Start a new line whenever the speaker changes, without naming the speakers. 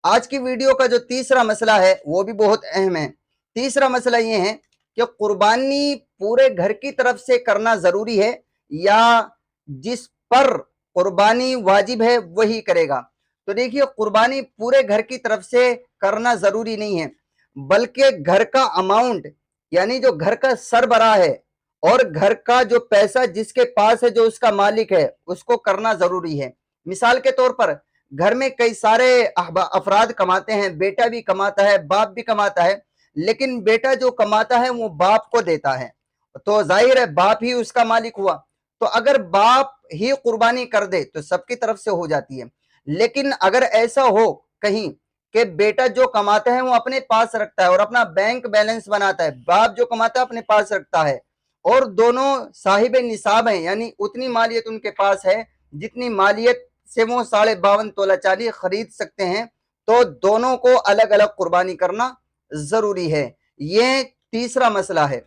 آج کی ویڈیو کا جو تیسرا مسئلہ ہے وہ بھی بہت اہم ہے۔ تیسرا مسئلہ یہ ہے کہ قربانی پورے گھر کی طرف سے کرنا ضروری ہے یا جس پر قربانی واجب ہے وہی کرے گا۔ تو دیکھیے، قربانی پورے گھر کی طرف سے کرنا ضروری نہیں ہے، بلکہ گھر کا اماؤنٹ، یعنی جو گھر کا سربراہ ہے اور گھر کا جو پیسہ جس کے پاس ہے، جو اس کا مالک ہے، اس کو کرنا ضروری ہے۔ مثال کے طور پر گھر میں کئی سارے افراد کماتے ہیں، بیٹا بھی کماتا ہے، باپ بھی کماتا ہے، لیکن بیٹا جو کماتا ہے وہ باپ کو دیتا ہے، تو ظاہر ہے باپ ہی اس کا مالک ہوا۔ تو اگر باپ ہی قربانی کر دے تو سب کی طرف سے ہو جاتی ہے۔ لیکن اگر ایسا ہو کہیں کہ بیٹا جو کماتا ہے وہ اپنے پاس رکھتا ہے اور اپنا بینک بیلنس بناتا ہے، باپ جو کماتا ہے اپنے پاس رکھتا ہے، اور دونوں صاحب نصاب ہیں، یعنی اتنی مالیت ان کے پاس ہے جتنی مالیت سے وہ 52.5 تولہ چاندی خرید سکتے ہیں، تو دونوں کو الگ الگ قربانی کرنا ضروری ہے۔ یہ تیسرا مسئلہ ہے۔